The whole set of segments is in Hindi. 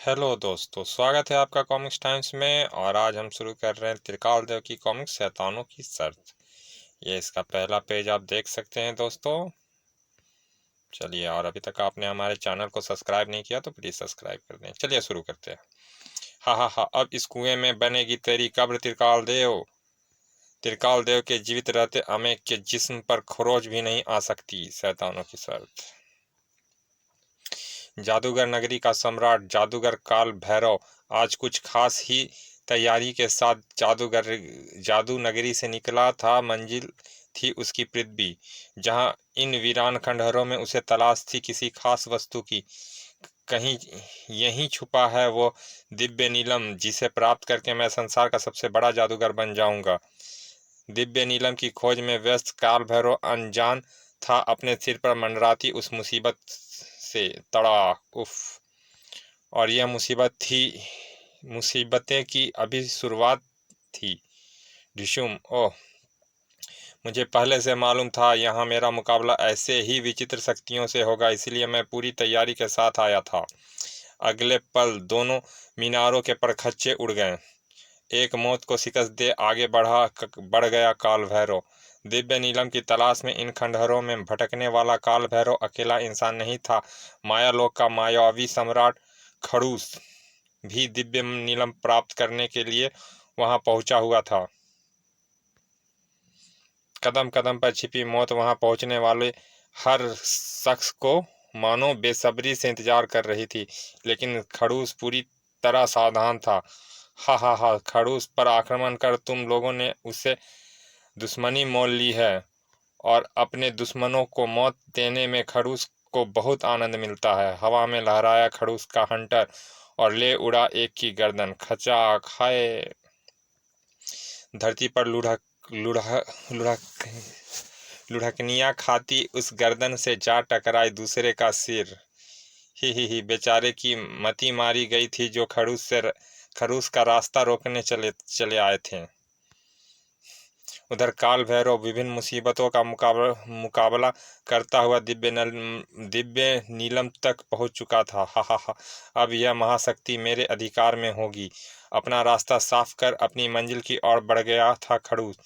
हेलो दोस्तों, स्वागत है आपका कॉमिक्स टाइम्स में। और आज हम शुरू कर रहे हैं त्रिकाल देव की कॉमिक्स शैतानों की शर्त। ये इसका पहला पेज आप देख सकते हैं दोस्तों। चलिए, और अभी तक आपने हमारे चैनल को सब्सक्राइब नहीं किया तो प्लीज़ सब्सक्राइब कर दें। चलिए शुरू करते हैं। हा हा हा, अब इस कुएं में बनेगी तेरी कब्र त्रिकाल देव। त्रिकाल देव के जीवित रहते अमेक के जिस्म पर खरोच भी नहीं आ सकती। शैतानों की शर्त। जादूगर नगरी का सम्राट जादूगर काल भैरव आज कुछ खास ही तैयारी के साथ जादू नगरी से निकला था। मंजिल थी उसकी पृथ्वी, जहां इन वीरान खंडहरों में उसे तलाश थी किसी खास वस्तु की। कहीं यहीं छुपा है वो दिव्य नीलम, जिसे प्राप्त करके मैं संसार का सबसे बड़ा जादूगर बन जाऊंगा। दिव्य नीलम की खोज में व्यस्त काल भैरव अनजान था अपने सिर पर मंडराती उस मुसीबत से। तड़ाक उफ। और यह मुसीबतें की अभी शुरुआत थी। ढिशुम। ओह, मुझे पहले से मालूम था यहाँ मेरा मुकाबला ऐसे ही विचित्र शक्तियों से होगा, इसलिए मैं पूरी तैयारी के साथ आया था। अगले पल दोनों मीनारों के परखच्चे उड़ गए। एक मौत को शिकस्त दे आगे बढ़ गया काल भैरव। दिव्य नीलम की तलाश में इन खंडहरों में भटकने वाला काल भैरव अकेला इंसान नहीं था। मायालोक का मायावी सम्राट खड़ूस भी दिव्य नीलम प्राप्त करने के लिए वहां पहुंचा हुआ था। कदम कदम पर छिपी मौत वहां पहुंचने वाले हर शख्स को मानो बेसब्री से इंतजार कर रही थी, लेकिन खड़ूस पूरी तरह सावधान था। हा हा हा, खड़ूस पर आक्रमण कर तुम लोगों ने उसे दुश्मनी मोल ली है, और अपने दुश्मनों को मौत देने में खड़ूस को बहुत आनंद मिलता है। हवा में लहराया खड़ूस का हंटर और ले उड़ा एक की गर्दन। खचाक। हाय। धरती पर लुढ़कनिया खाती उस गर्दन से जा टकराई दूसरे का सिर। ही, बेचारे की मति मारी गई थी जो खड़ूस का रास्ता रोकने चले आए थे। उधर काल भैरव विभिन्न मुसीबतों का मुकाबला करता हुआ दिव्य नीलम तक पहुंच चुका था। हा हा हा, अब यह महाशक्ति मेरे अधिकार में होगी। अपना रास्ता साफ कर अपनी मंजिल की ओर बढ़ गया था खड़ूस।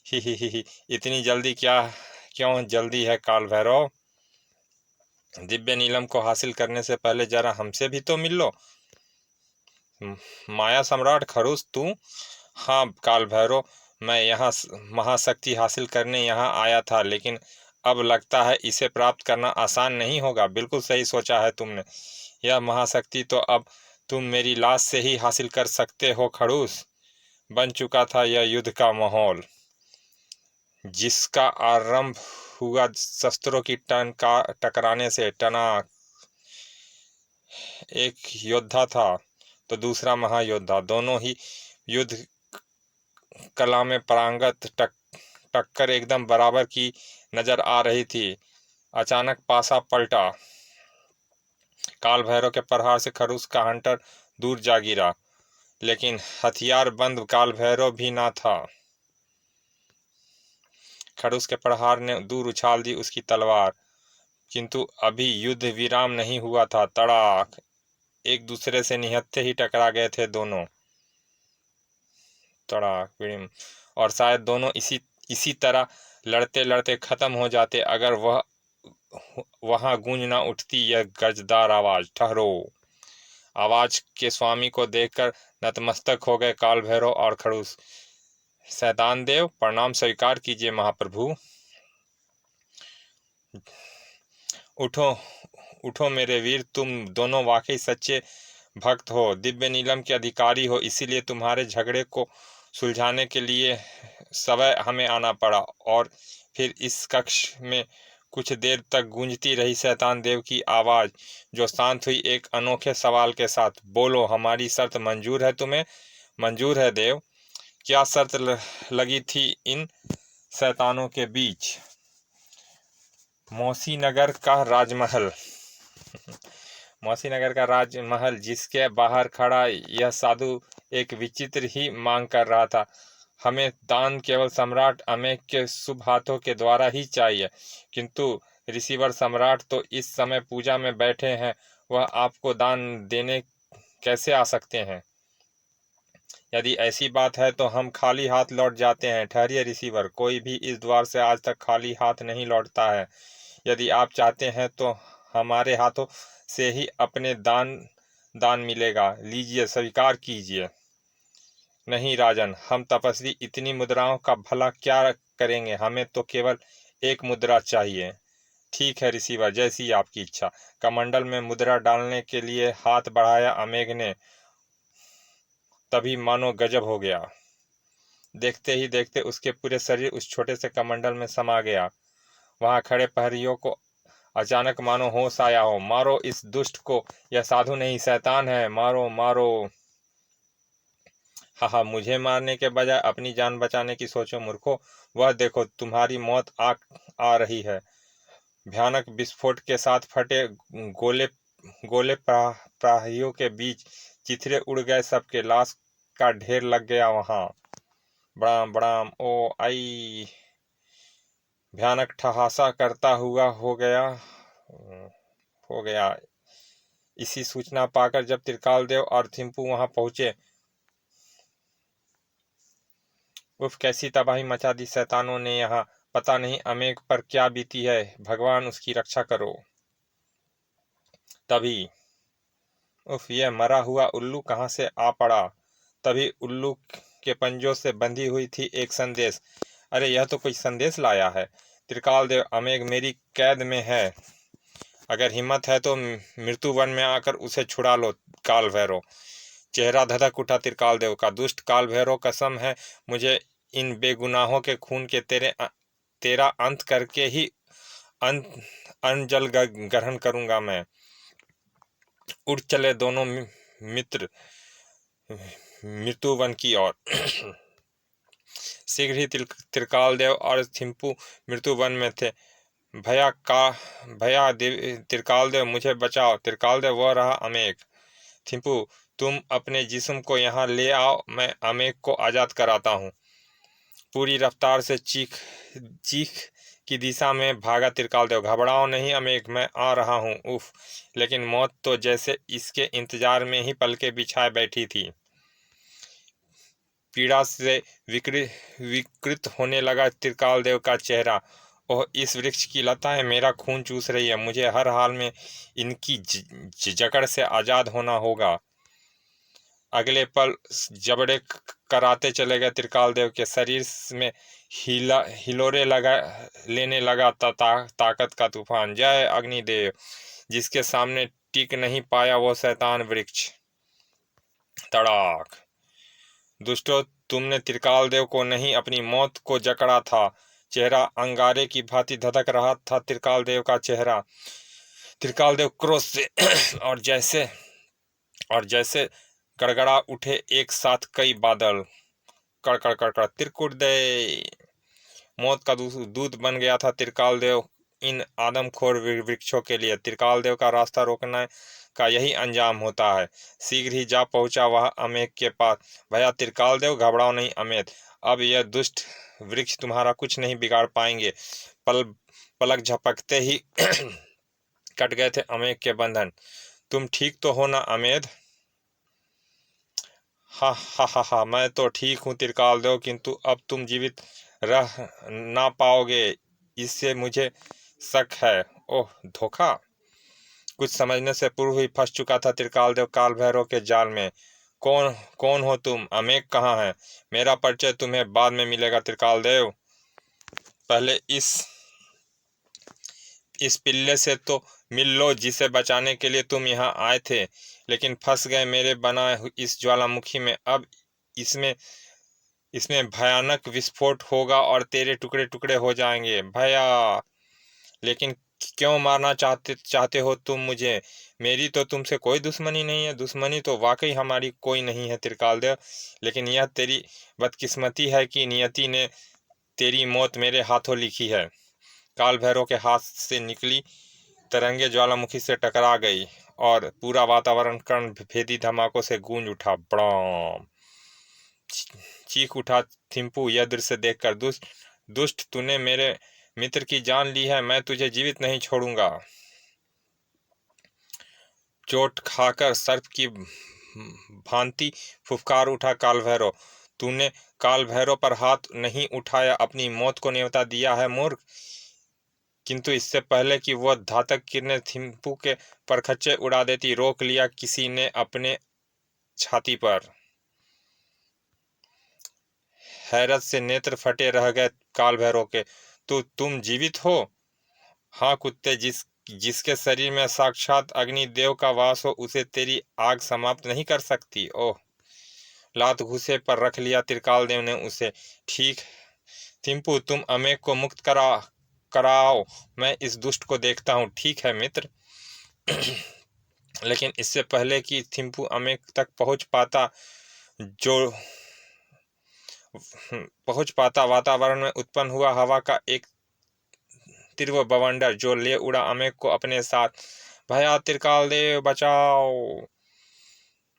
ही, इतनी जल्दी क्यों जल्दी है काल भैरव? दिव्य नीलम को हासिल करने से पहले जरा हमसे भी तो मिल लो। माया सम्राट खड़ूस तू? हाँ काल भैरव, मैं यहाँ महाशक्ति हासिल करने यहाँ आया था, लेकिन अब लगता है इसे प्राप्त करना आसान नहीं होगा। बिल्कुल सही सोचा है तुमने। यह महाशक्ति तो अब तुम मेरी लाश से ही हासिल कर सकते हो खड़ूस। बन चुका था यह युद्ध का माहौल, जिसका आरंभ हुआ शस्त्रों की टकराने से। टनाक। एक योद्धा था तो दूसरा महायोद्धा, दोनों ही युद्ध कला में पारंगत। टक्कर एकदम बराबर की नजर आ रही थी। अचानक पासा पलटा। काल भैरव के प्रहार से खड़ूस का हंटर दूर जा गिरा, लेकिन हथियार बंद काल भैरव भी ना था। खड़ूस के प्रहार ने दूर उछाल दी उसकी तलवार, किंतु अभी युद्ध विराम नहीं हुआ था। तड़ाक। एक दूसरे से निहत्थे ही टकरा गए थे दोनों। तड़ाक। और शायद दोनों इसी तरह लड़ते लड़ते खत्म हो जाते अगर वहां गूंज ना उठती यह गजदार आवाज। ठहरो। आवाज के स्वामी को देखकर नतमस्तक हो गए काल भैरव और खड़ूस। शैतान देव, प्रणाम स्वीकार कीजिए महाप्रभु। उठो उठो मेरे वीर, तुम दोनों वाकई सच्चे भक्त हो, दिव्य नीलम के अधिकारी हो, इसीलिए तुम्हारे झगड़े को सुलझाने के लिए सवय हमें आना पड़ा। और फिर इस कक्ष में कुछ देर तक गूंजती रही शैतान देव की आवाज, जो शांत हुई एक अनोखे सवाल के साथ। बोलो, हमारी शर्त मंजूर है तुम्हें? मंजूर है देव। क्या शर्त लगी थी इन शैतानों के बीच? मौसीनगर का राजमहल। मौसीनगर का राजमहल, जिसके बाहर खड़ा यह साधु एक विचित्र ही मांग कर रहा था। हमें दान केवल सम्राट अमेक के शुभ हाथों के द्वारा ही चाहिए, किंतु रिसीवर सम्राट तो इस समय पूजा में बैठे हैं। वह आपको दान देने कैसे आ सकते हैं? यदि ऐसी बात है तो हम खाली हाथ लौट जाते हैं। ठहरिए रिसीवर, कोई भी इस द्वार से आज तक खाली हाथ नहीं लौटता है। यदि आप चाहते हैं तो हमारे हाथों से ही अपने दान मिलेगा। लीजिए, स्वीकार कीजिए। नहीं राजन, हम तपस्वी इतनी मुद्राओं का भला क्या करेंगे? हमें तो केवल एक मुद्रा चाहिए। ठीक है रिसीवर, जैसी आपकी इच्छा। कमंडल में मुद्रा डालने के लिए हाथ बढ़ाया अमेघ ने। तभी मानो गजब हो गया। देखते ही देखते उसके पूरे शरीर उस छोटे से कमंडल में समा गया। वहां खड़े प्रहरियों को अचानक मानो होश आया हो। मारो इस दुष्ट को, यह साधु नहीं शैतान है, मारो मारो। हाँ, मुझे मारने के बजाय अपनी जान बचाने की सोचो मूर्खों। वह देखो, तुम्हारी मौत आ रही है। भयानक विस्फोट के साथ फटे गोले गोले प्रहरियों के बीच चिथड़े उड़ गए। सबके लाश का ढेर लग गया वहां। बड़ाम बड़ाम ओ आई। भयानक ठहासा करता हुआ हो गया। इसी सूचना पाकर जब त्रिकाल देव और थिम्पू वहां पहुंचे, उफ, कैसी तबाही मचा दी शैतानों ने यहाँ। पता नहीं अमेक पर क्या बीती है। भगवान उसकी रक्षा करो। तभी उफ, यह मरा हुआ उल्लू कहाँ से आ पड़ा। तभी उल्लू के पंजों से बंधी हुई थी एक संदेश। अरे, यह तो कोई संदेश लाया है। त्रिकाल देव, अमेघ मेरी कैद में है। अगर हिम्मत है तो मृत्यु वन में आकर उसे छुड़ा लो। काल भैरव। चेहरा धधक उठा त्रिकाल देव का। दुष्ट काल भैरव, कसम है मुझे, इन बेगुनाहों के खून के तेरा अंत करके ही अन्न जल ग्रहण करूंगा मैं। उठ चले दोनों मित्र मृत्यु वन की ओर। शीघ्र ही त्रिकाल देव और थिम्पू मृत्यु वन में थे। भैया त्रिकाल देव, मुझे बचाओ। त्रिकाल देव, वह रहा अमेघ। थिम्पू, तुम अपने जिस्म को यहाँ ले आओ, मैं अमेघ को आजाद कराता हूँ। पूरी रफ्तार से चीख की दिशा में भागा त्रिकाल देव। घबराओ नहीं अमेघ, मैं आ रहा हूँ। उफ, लेकिन मौत तो जैसे इसके इंतजार में ही पलके बिछाए बैठी थी। पीड़ा से विकृत होने लगा त्रिकाल देव का चेहरा। ओह, इस वृक्ष की लताएं मेरा खून चूस रही है। मुझे हर हाल में इनकी जकड़ से आजाद होना होगा। अगले पल जबड़े कराते चले गए त्रिकाल देव के शरीर में हिलोरे लेने लगा ताकत का तूफान। जय अग्निदेव, जिसके सामने टिक नहीं पाया वो शैतान वृक्ष। तड़ाक। दुष्टो, तुमने त्रिकाल देव को नहीं, अपनी मौत को जकड़ा था। चेहरा अंगारे की भांति धधक रहा था त्रिकाल देव का चेहरा। त्रिकाल देव क्रोध से और जैसे गड़गड़ा उठे एक साथ कई बादल। कड़कड़ कड़कड़ त्रिकुट दे। मौत का दूत बन गया था त्रिकाल देव इन आदमखोर वृक्षों के लिए। त्रिकाल देव का रास्ता रोकने का यही अंजाम होता है। शीघ्र ही जा पहुंचा वह अमेघ के पास। भैया त्रिकाल देव, घबराओ नहीं अमेघ, अब यह दुष्ट वृक्ष तुम्हारा कुछ नहीं बिगाड़ पाएंगे। पलक झपकते ही कट गए थे अमेघ के बंधन। तुम ठीक तो हो ना अमेध? हा हा हा हा, मैं तो ठीक हूँ त्रिकाल देव, किंतु अब तुम जीवित रह ना पाओगे, इससे मुझे शक है। ओह, धोखा। कुछ समझने से पूर्व ही फंस चुका था त्रिकाल देव काल भैरव के जाल में। कौन कौन हो तुम? अमेघ कहाँ है? मेरा परिचय तुम्हें बाद में मिलेगा त्रिकाल देव। पहले इस पिल्ले से तो मिल लो जिसे बचाने के लिए तुम यहाँ आए थे, लेकिन फंस गए मेरे बनाए इस ज्वालामुखी में। अब इसमें इसमें भयानक विस्फोट होगा और तेरे टुकड़े टुकड़े हो जाएंगे भैया। लेकिन क्यों मारना चाहते हो तुम मुझे? मेरी तो तुमसे कोई दुश्मनी नहीं है। दुश्मनी तो वाकई हमारी कोई नहीं है त्रिकाल देव, लेकिन यह तेरी बदकिस्मती है कि नियति ने तेरी मौत मेरे हाथों लिखी है। काल भैरव के हाथ से निकली तरंगे ज्वालामुखी से टकरा गई और पूरा वातावरण कर्ण भेदी धमाकों से गूंज उठा। बड़ाम। चीख उठा थिम्पू यह दृश्य देखकर। दुष्ट, तूने मेरे मित्र की जान ली है, मैं तुझे जीवित नहीं छोड़ूंगा। चोट खाकर सर्प की भांति फुफकार उठा काल भैरव। तूने काल भैरव पर हाथ नहीं उठाया, अपनी मौत को न्योता दिया है मूर्ख। किंतु इससे पहले कि वह घातक किरणें थिम्पू के परखच्चे उड़ा देती, रोक लिया किसी ने अपने छाती पर। हैरत से नेत्र फटे रह गए काल भैरव के। तुम जीवित हो? हाँ कुत्ते, जिसके शरीर में साक्षात अग्निदेव का वास हो, उसे तेरी आग समाप्त नहीं कर सकती। ओह! लात घुसे पर रख लिया त्रिकाल देव ने उसे। ठीक थिम्पू, तुम अमेक को मुक्त कराओ, मैं इस दुष्ट को देखता हूँ। ठीक है मित्र। लेकिन इससे पहले कि थिम्पू अमेक तक पहुंच पाता, वातावरण में उत्पन्न हुआ हवा का एक तीव्र बवंडर जो ले उड़ा अमेक को अपने साथ। भैया त्रिकाल देव बचाओ!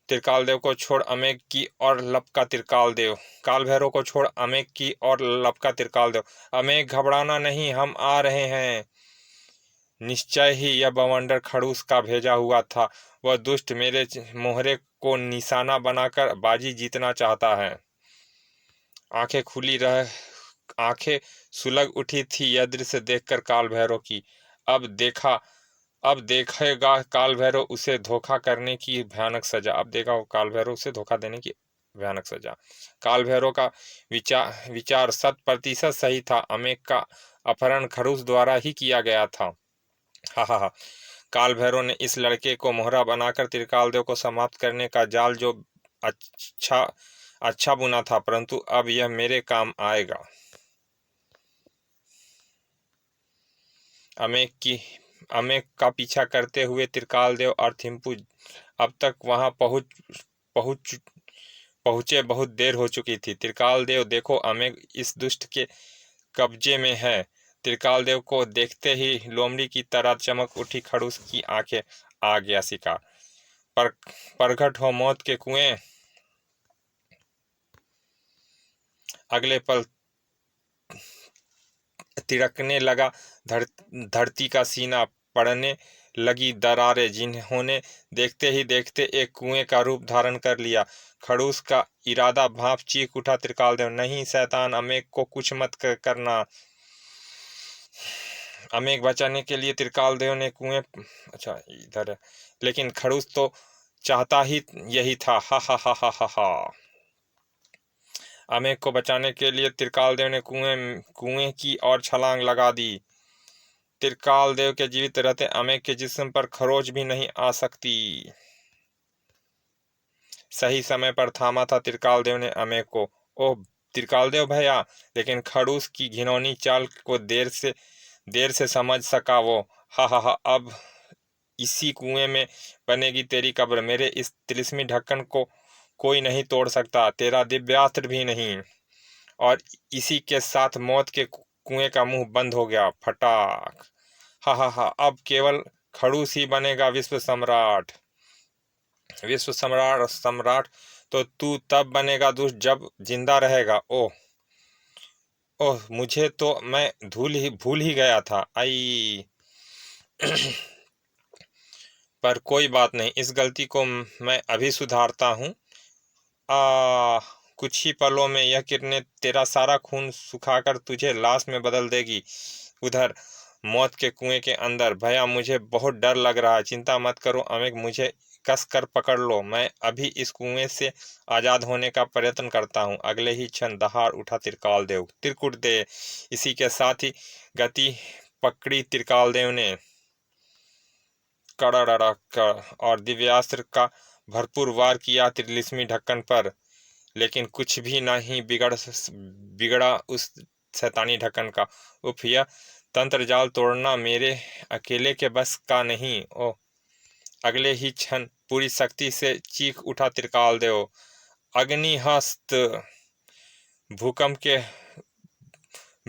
त्रिकाल देव को छोड़ अमेक की और लपका त्रिकाल देव। काल भैरव को छोड़ अमेक की और लपका त्रिकाल देव। अमेक घबराना नहीं, हम आ रहे हैं। निश्चय ही यह बवंडर खड़ूस का भेजा हुआ था। वह दुष्ट मेरे मोहरे को निशाना बनाकर बाजी जीतना चाहता है। आंखें सुलग उठी थी यह दृश्य देखकर काल भैरव की। अब देखेगा काल भैरव उसे धोखा करने की भयानक सजा। अब देखा काल भैरव उसे धोखा देने की भयानक सजा। काल भैरव का विचार 100% सही था। अमेक का अपहरण खड़ूस द्वारा ही किया गया था। हा हा हा। काल भैरव ने इस लड़के को मोहरा बनाकर त्रिकाल देव को समाप्त करने का जाल जो अच्छा बुना था, परंतु अब यह मेरे काम आएगा। अमेक का पीछा करते हुए त्रिकाल देव और थिम्पू अब तक वहां पहुंचे बहुत देर हो चुकी थी। त्रिकाल देव, देखो अमेक इस दुष्ट के कब्जे में है। त्रिकाल देव को देखते ही लोमड़ी की तरह चमक उठी खड़ूस की आंखें। आ गया शिकार। प्रकट हो मौत के कुएं। अगले पल तिड़कने लगा धरती का सीना, पड़ने लगी दरारें, जिन्होंने देखते ही देखते एक कुएं का रूप धारण कर लिया। खड़ूस का इरादा भांप चीख उठा त्रिकाल देव। नहीं शैतान, अमेक को कुछ मत करना। अमेक बचाने के लिए त्रिकाल देव ने कुएं अच्छा इधर है, लेकिन खड़ूस तो चाहता ही यही था। हा हा हा हा हा हा। अमेक को बचाने के लिए त्रिकाल देव ने कुएं की ओर छलांग लगा दी। त्रिकाल देव के जीवित रहते अमेक के जिस्म पर खरोच भी नहीं आ सकती। सही समय पर थामा था त्रिकाल देव ने अमेक को। ओह त्रिकाल देव भैया! लेकिन खड़ूस की घिनौनी चाल को देर से समझ सका वो। हा हा हा। अब इसी कुएं में बनेगी तेरी कब्र। मेरे इस तिलिस्मी ढक्कन को कोई नहीं तोड़ सकता, तेरा दिव्यास्त्र भी नहीं। और इसी के साथ मौत के कुएं का मुंह बंद हो गया। फटाक। हा हा हा। अब केवल खड़ूस ही बनेगा विश्व सम्राट। विश्व सम्राट तो तू तब बनेगा दुष्ट जब जिंदा रहेगा। ओह ओह, मुझे तो मैं भूल ही गया था। आई पर कोई बात नहीं, इस गलती को मैं अभी सुधारता हूँ। कुछ ही पलों में यह किरणें तेरा सारा खून सुखाकर तुझे लाश में बदल देगी। उधर मौत के कुएं के अंदर, भैया मुझे बहुत डर लग रहा है। चिंता मत करो अमेक, मुझे कस कर पकड़ लो, मैं अभी इस कुएं से आजाद होने का प्रयत्न करता हूँ। अगले ही क्षण दहाड़ उठा त्रिकाल देव। त्रिकुट दे। इसी के साथ ही गति पकड़ी त्रिकाल देव ने और दिव्यास्त्र का भरपूर वार किया त्रिलिस्मी ढक्कन पर। लेकिन कुछ भी नहीं बिगड़ा उस शैतानी ढक्कन का। उफ, यह तंत्र जाल तोड़ना मेरे अकेले के बस का नहीं। ओ अगले ही क्षण पूरी शक्ति से चीख उठा त्रिकाल देव। अग्निहस्त। भूकंप के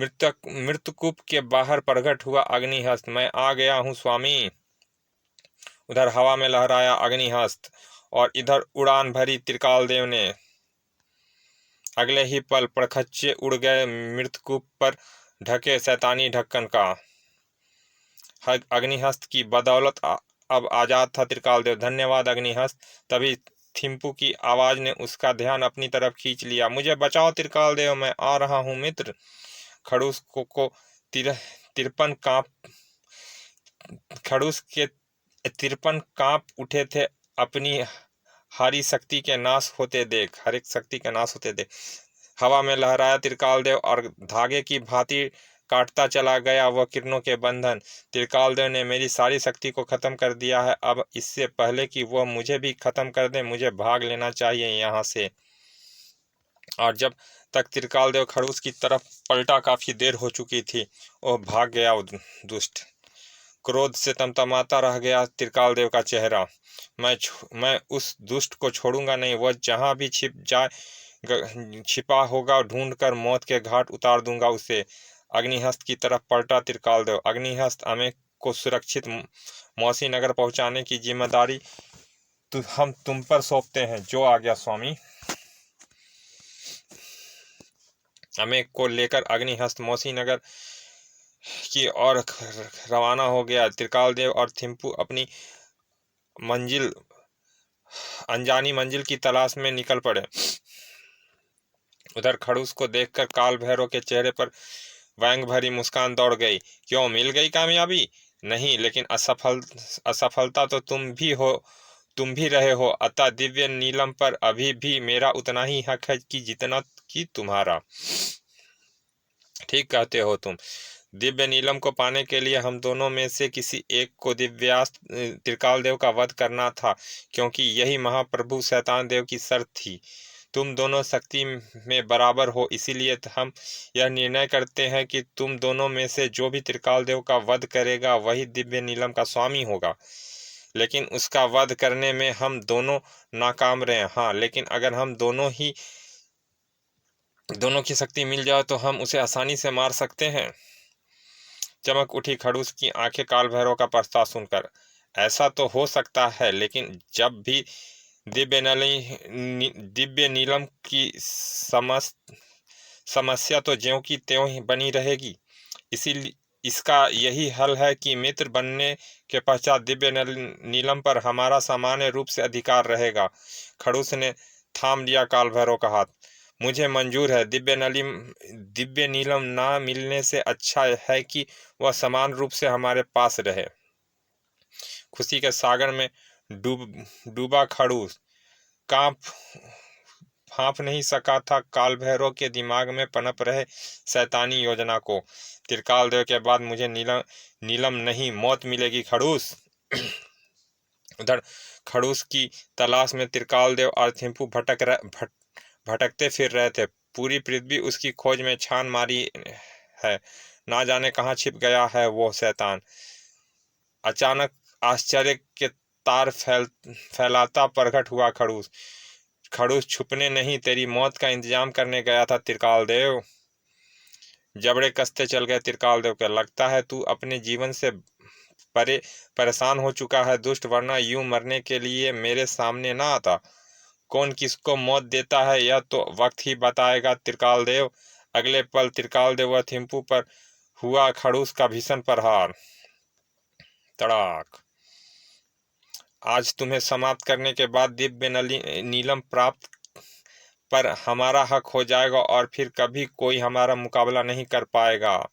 मृतकूप के बाहर प्रकट हुआ अग्निहस्त। मैं आ गया हूँ स्वामी। उधर हवा में लहराया अग्निहस्त और इधर उड़ान भरी त्रिकाल देव ने। अगले ही पल परखच्चे उड़ गए मृतकूप पर ढके शैतानी ढक्कन का। अग्निहस्त की बदौलत अब आजाद था त्रिकाल देव। धन्यवाद अग्निहस्त। तभी थिम्पू की आवाज ने उसका ध्यान अपनी तरफ खींच लिया। मुझे बचाओ त्रिकाल देव, मैं आ रहा हूँ मित्र। खड़ूस को तिरपन कांप खड़ूस के तिरपन कांप उठे थे अपनी हरी शक्ति के नाश होते देख। हवा में लहराया त्रिकाल देव और धागे की भांति काटता चला गया वह किरणों के बंधन। त्रिकाल देव ने मेरी सारी शक्ति को खत्म कर दिया है। अब इससे पहले कि वह मुझे भी खत्म कर दे, मुझे भाग लेना चाहिए यहाँ से। और जब तक त्रिकाल देव खड़ूस की तरफ पलटा, काफी देर हो चुकी थी। वह भाग गया। दुष्ट क्रोध से तमतमाता रह गया त्रिकाल देव का चेहरा। मैं उस दुष्ट को छोड़ूंगा नहीं। वह जहां भी छिपा होगा, ढूंढकर मौत के घाट उतार दूंगा उसे। अग्निहस्त की तरफ पलटा त्रिकाल देव। अग्निहस्त, हमें को सुरक्षित मौसी नगर पहुंचाने की जिम्मेदारी हम तुम पर सौंपते हैं। जो आ गया स्वामी। हमें को लेकर अग्निहस्त मौसी नगर की ओर रवाना हो गया। त्रिकाल देव और थिम्पू अपनी अनजानी मंजिल की तलाश में निकल पड़े। उधर खड़ूस को देखकर काल भैरव के चेहरे पर व्यंग भरी मुस्कान दौड़ गई। क्यों, मिल गई कामयाबी? नहीं, लेकिन असफलता तो तुम भी रहे हो। अतः दिव्य नीलम पर अभी भी मेरा उतना ही हक है कि जितना कि तुम्हारा। ठीक कहते हो तुम। दिव्य नीलम को पाने के लिए हम दोनों में से किसी एक को दिव्यास्त्र त्रिकाल देव का वध करना था, क्योंकि यही महाप्रभु शैतान देव की शर्त थी। तुम दोनों शक्ति में बराबर हो, इसीलिए हम यह निर्णय करते हैं कि तुम दोनों में से जो भी त्रिकाल देव का वध करेगा वही दिव्य नीलम का स्वामी होगा। लेकिन उसका वध करने में हम दोनों नाकाम रहे। हाँ, लेकिन अगर हम दोनों की शक्ति मिल जाए तो हम उसे आसानी से मार सकते हैं। चमक उठी खड़ूस की आंखें काल भैरव का प्रस्ताव सुनकर। ऐसा तो हो सकता है, लेकिन जब भी दिव्य नीलम की समस्या तो ज्यों की त्यों ही बनी रहेगी। इसका यही हल है कि मित्र बनने के पश्चात दिव्य नीलम पर हमारा सामान्य रूप से अधिकार रहेगा। खड़ूस ने थाम लिया काल भैरव का हाथ। मुझे मंजूर है। दिव्य नीलम ना मिलने से अच्छा है कि वह समान रूप से हमारे पास रहे। खुशी के सागर में डूबा खड़ूस भांप नहीं सका था काल भैरव के दिमाग में पनप रहे शैतानी योजना को। त्रिकाल देव के बाद मुझे नीलम नहीं, मौत मिलेगी खड़ूस। उधर खड़ूस की तलाश में त्रिकाल देव और थिम्पू भटकते फिर रहे थे। पूरी पृथ्वी उसकी खोज में छान मारी है। ना जाने कहाँ छिप गया है वो शैतान। अचानक आश्चर्य के तार फैलाता प्रकट हुआ खड़ूस। खड़ूस, छुपने नहीं, तेरी मौत का इंतजाम करने गया था त्रिकाल देव। जबड़े कसते चल गए त्रिकाल देव के। लगता है तू अपने जीवन से परेशान हो चुका है दुष्ट, वरना यूं मरने के लिए मेरे सामने ना आता। कौन किसको मौत देता है यह तो वक्त ही बताएगा त्रिकाल देव। अगले पल त्रिकाल देव व थिम्पू पर हुआ खड़ूस का भीषण प्रहार। तड़ाक। आज तुम्हें समाप्त करने के बाद दिव्य नीलम प्राप्त पर हमारा हक हो जाएगा और फिर कभी कोई हमारा मुकाबला नहीं कर पाएगा।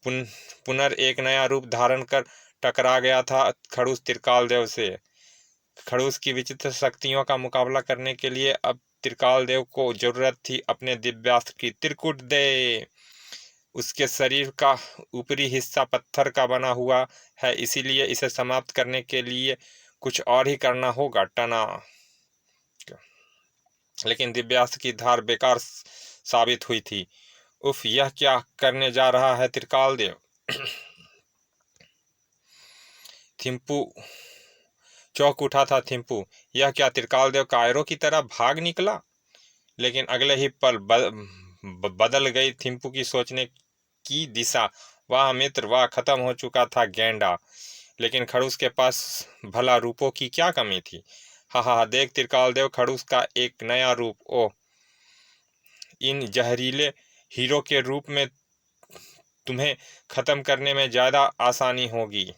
एक नया रूप धारण कर टकरा गया था खड़ूस त्रिकाल देव से। खड़ूस की विचित्र शक्तियों का मुकाबला करने के लिए अब त्रिकाल देव को जरूरत थी अपने दिव्यास्त्र की। त्रिकुट दे। उसके शरीर का ऊपरी हिस्सा पत्थर का बना हुआ है, इसीलिए इसे समाप्त करने के लिए कुछ और ही करना होगा। टना। लेकिन दिव्यास्त्र की धार बेकार साबित हुई थी। उफ, यह क्या करने जा रहा है त्रिकाल देव? थिम्पू चौंक उठा था। थिम्पू, यह क्या? त्रिकाल देव कायरों की तरह भाग निकला। लेकिन अगले ही पल बदल गई थिम्पू की सोचने की दिशा। वाह मित्र वाह, खत्म हो चुका था गेंडा। लेकिन खड़ूस के पास भला रूपों की क्या कमी थी? हा, देख त्रिकाल देव, खड़ूस का एक नया रूप। ओह, इन जहरीले हीरो के रूप में तुम्हें खत्म करने में ज्यादा आसानी होगी।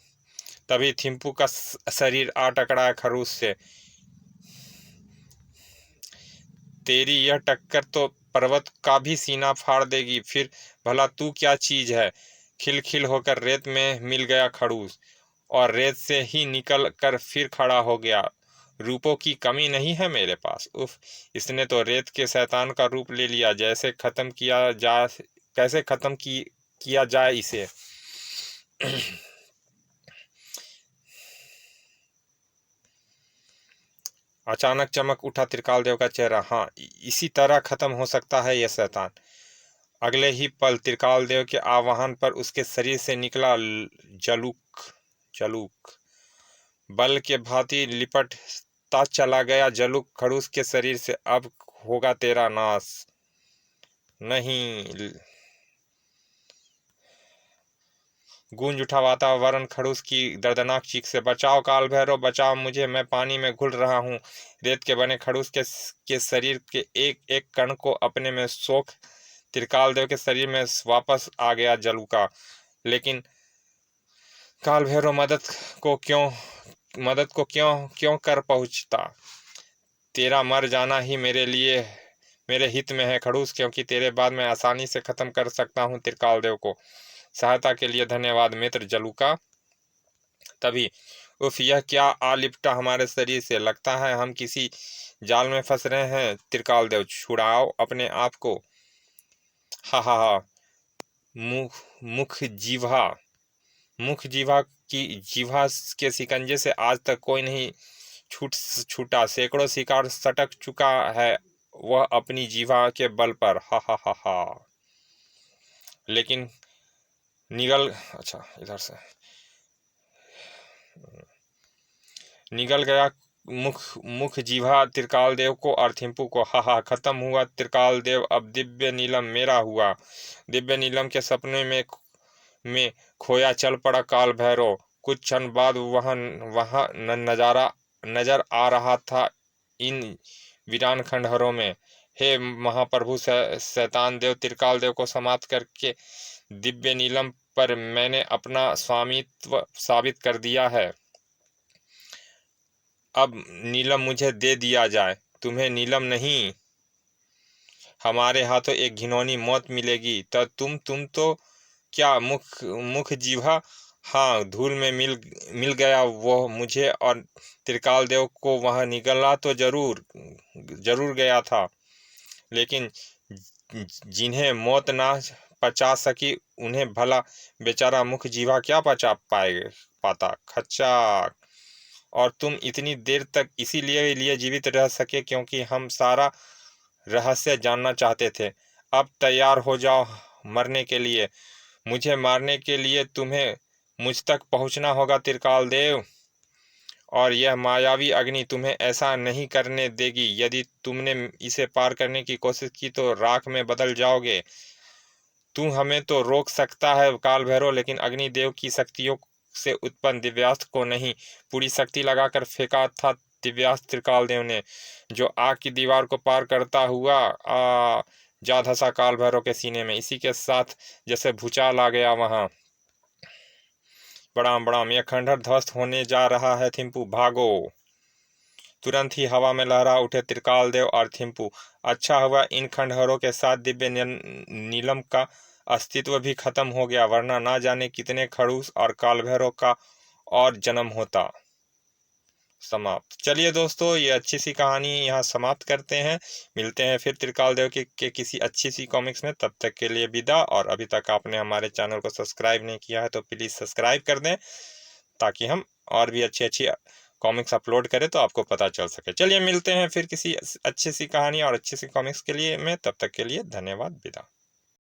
तभी थिम्पू का शरीर आ टकराया खड़ूस से। तेरी यह टक्कर तो पर्वत का भी सीना फाड़ देगी। फिर भला तू क्या चीज है? खिलखिल होकर रेत में मिल गया खड़ूस और रेत से ही निकल कर फिर खड़ा हो गया। रूपों की कमी नहीं है मेरे पास। उफ, इसने तो रेत के शैतान का रूप ले लिया। कैसे खत्म किया जाए इसे? अचानक चमक उठा त्रिकाल देव का चेहरा। हाँ, इसी तरह खत्म हो सकता है यह शैतान। अगले ही पल त्रिकाल देव के आवाहन पर उसके शरीर से निकला जलूक बल के भांति लिपटता चला गया। जलूक खड़ूस के शरीर से। अब होगा तेरा नाश। नहीं। गूंज उठा वातावरण खड़ूस की दर्दनाक चीख से। बचाओ काल भैरव, बचाओ मुझे, मैं पानी में घुल रहा हूँ। रेत के बने खड़ूस के शरीर के एक एक कण को अपने में सोख त्रिकाल देव के शरीर में वापस आ गया जलूका। लेकिन काल भैरव मदद को क्यों कर पहुंचता? तेरा मर जाना ही मेरे हित में है खड़ूस, क्योंकि तेरे बाद मैं आसानी से खत्म कर सकता हूँ त्रिकाल देव को। सहायता के लिए धन्यवाद मित्र जलूका। तभी उफ, यह क्या आ लिपटा हमारे शरीर से? लगता है हम किसी जाल में फंस रहे हैं। त्रिकाल देव, छुड़ाओ अपने आप को। हा हा हा। मुख जीवा की जीवा के शिकंजे से आज तक कोई नहीं छूटा। सैकड़ों शिकार सटक चुका है वह अपनी जीवा के बल पर। हा हा हा हा। लेकिन इधर से निगल गया मुख जीवा त्रिकाल देव को और थिम्पू को। हा हा, खत्म हुआ त्रिकाल देव। अब दिव्य नीलम मेरा हुआ। दिव्य नीलम के सपने में खोया चल पड़ा काल भैरव। कुछ क्षण बाद वह नजारा नजर आ रहा था इन वीरान खंडहरों में। हे महाप्रभु शैतान देव, त्रिकाल देव को समाप्त करके दिव्य नीलम पर मैंने अपना स्वामित्व साबित कर दिया है। अब नीलम मुझे दे दिया जाए। तुम्हें नीलम नहीं, हमारे हाथों एक घिनौनी मौत मिलेगी। तो तुम तो क्या मुख जीवा? हाँ, धूल में मिल गया वो मुझे और त्रिकाल देव को। वह निगला तो जरूर गया था, लेकिन जिन्हें मौत ना पचा सकी उन्हें भला बेचारा मुख जीवा क्या पाता? खच्चा। और तुम इतनी देर तक इसीलिए जीवित रह सके क्योंकि हम सारा रहस्य जानना चाहते थे। अब तैयार हो जाओ मरने के लिए। मुझे मारने के लिए तुम्हें मुझ तक पहुंचना होगा त्रिकाल देव, और यह मायावी अग्नि तुम्हें ऐसा नहीं करने देगी। यदि तुमने इसे पार करने की कोशिश की तो राख में बदल जाओगे। तू हमें तो रोक सकता है काल भैरव, लेकिन अग्निदेव की शक्तियों से उत्पन्न दिव्यास्त्र को नहीं। पूरी शक्ति लगाकर फेंका था दिव्यास्त्र त्रिकाल देव ने, जो आग की दीवार को पार करता हुआ जा धंसा काल भैरव के सीने में। इसी के साथ जैसे भूचाल आ गया वहां। बड़ाम यह खंडहर ध्वस्त होने जा रहा है। थिम्पू भागो। तुरंत ही हवा में लहरा उठे त्रिकाल देव और थिम्पू। अच्छा हुआ इन खंडहरों के साथ दिव्य नीलम का अस्तित्व भी खत्म हो गया, वरना ना जाने कितने खड़ूस और कालभैरव का और जन्म होता। समाप्त। चलिए दोस्तों, ये अच्छी सी कहानी यहाँ समाप्त करते हैं। मिलते हैं फिर त्रिकाल देव के किसी अच्छी सी कॉमिक्स में। तब तक के लिए विदा। और अभी तक आपने हमारे चैनल को सब्सक्राइब नहीं किया है तो प्लीज़ सब्सक्राइब कर दें, ताकि हम और भी अच्छी कॉमिक्स अपलोड करें तो आपको पता चल सके। चलिए मिलते हैं फिर किसी अच्छी सी कहानी और अच्छी सी कॉमिक्स के लिए में। तब तक के लिए धन्यवाद, विदा।